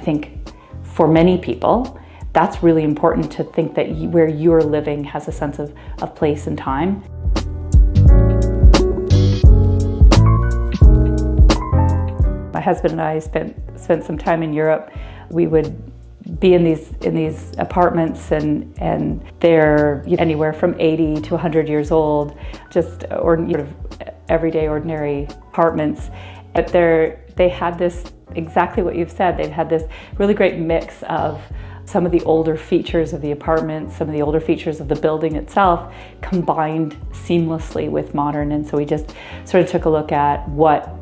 think for many people, that's really important to think that where you're living has a sense of place and time. My husband and I spent some time in Europe. We would be in these apartments, and they're anywhere from 80 to 100 years old, just sort of everyday ordinary apartments. But they had this, exactly what you've said, they've had this really great mix of some of the older features of the apartment, some of the older features of the building itself, combined seamlessly with modern. And so we just sort of took a look at what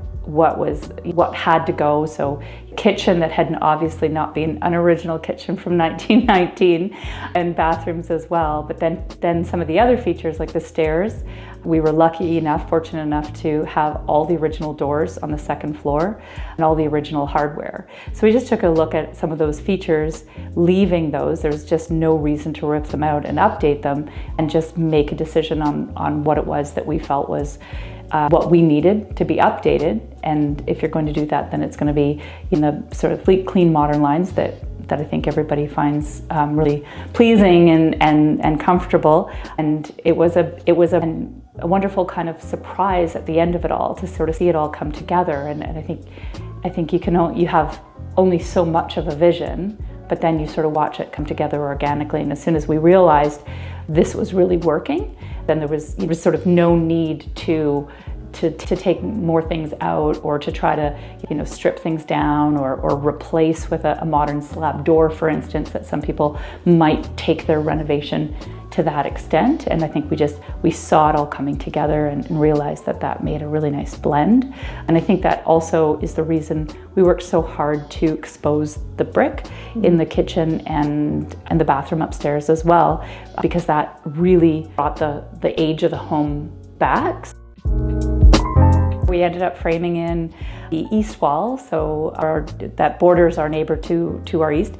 had to go. So kitchen that had obviously not been an original kitchen from 1919, and bathrooms as well. But then some of the other features like the stairs, we were fortunate enough to have all the original doors on the second floor and all the original hardware. So we just took a look at some of those features, leaving those. There's just no reason to rip them out and update them, and just make a decision on what it was that we felt was what we needed to be updated. And if you're going to do that, then it's going to be in the sort of clean, modern lines that I think everybody finds really pleasing and comfortable. And it was a wonderful kind of surprise at the end of it all to sort of see it all come together. And I think you have only so much of a vision, but then you sort of watch it come together organically. And as soon as we realized this was really working, then there was sort of no need to take more things out, or to try to strip things down, or replace with a modern slab door, for instance, that some people might take their renovation to that extent. And I think we saw it all coming together and realized that made a really nice blend. And I think that also is the reason we worked so hard to expose the brick in the kitchen and the bathroom upstairs as well, because that really brought the age of the home back. We ended up framing in the east wall, so that borders our neighbor to our east,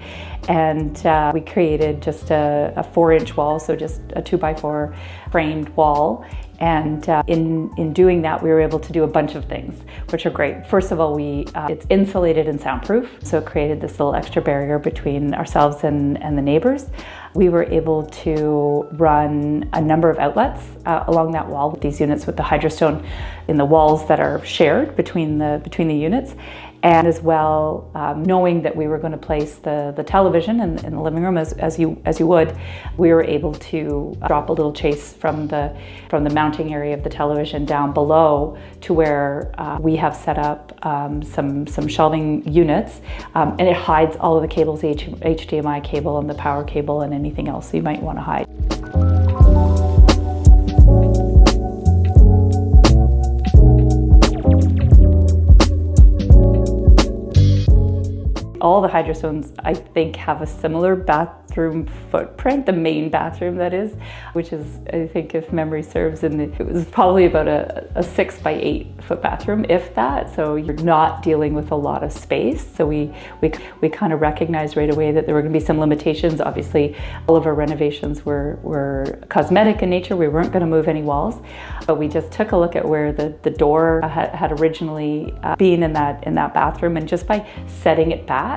and we created just a 4-inch wall, so just a 2x4 framed wall. And in doing that, we were able to do a bunch of things, which are great. First of all, it's insulated and soundproof, so it created this little extra barrier between ourselves and the neighbors. We were able to run a number of outlets along that wall with these units with the Hydrostone in the walls that are shared between the units. And as well, knowing that we were going to place the television in the living room as you would, we were able to drop a little chase from the mounting area of the television down below to where we have set up some shelving units, and it hides all of the cables, the HDMI cable and the power cable and anything else you might want to hide. All the Hydrostones, I think, have a similar bathroom footprint, the main bathroom that is, which is, I think, if memory serves, it was probably about a 6x8 foot bathroom, if that. So you're not dealing with a lot of space. So we kind of recognized right away that there were going to be some limitations. Obviously, all of our renovations were cosmetic in nature. We weren't going to move any walls, but we just took a look at where the door had originally been in that bathroom, and just by setting it back,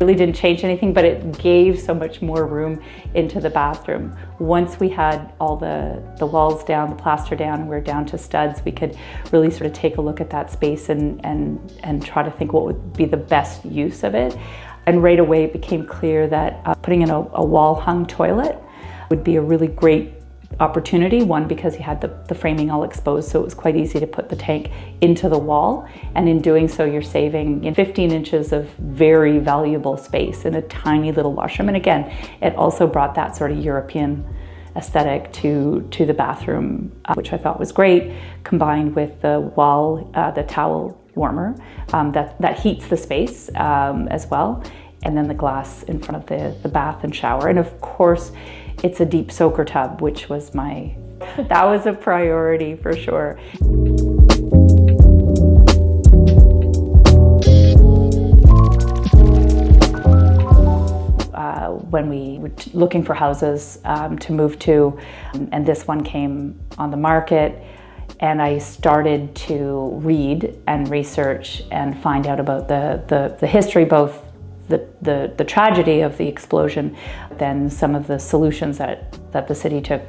really didn't change anything, but it gave so much more room into the bathroom. Once we had all the walls down, the plaster down, and we were down to studs, we could really sort of take a look at that space and try to think what would be the best use of it. And right away it became clear that putting in a wall-hung toilet would be a really great opportunity. One, because you had the framing all exposed, so it was quite easy to put the tank into the wall, and in doing so you're saving 15 inches of very valuable space in a tiny little washroom. And again, it also brought that sort of European aesthetic to the bathroom, which I thought was great, combined with the towel warmer that heats the space as well, and then the glass in front of the bath and shower. And of course, it's a deep soaker tub, which was that was a priority for sure. When we were looking for houses to move to, and this one came on the market, and I started to read and research and find out about the history, both the the tragedy of the explosion than some of the solutions that the city took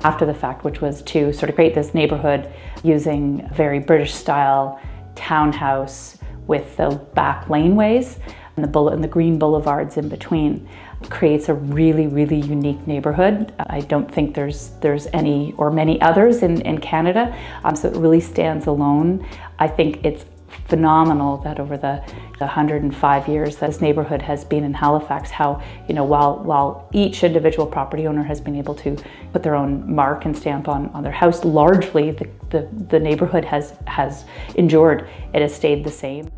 after the fact, which was to sort of create this neighborhood using very British style townhouse with the back laneways and the green boulevards in between. Creates a really, really unique neighborhood. I don't think there's any or many others in Canada, so it really stands alone. I think it's phenomenal that over the 105 years that this neighborhood has been in Halifax, how, you know, while each individual property owner has been able to put their own mark and stamp on their house, largely the neighborhood has endured. It has stayed the same.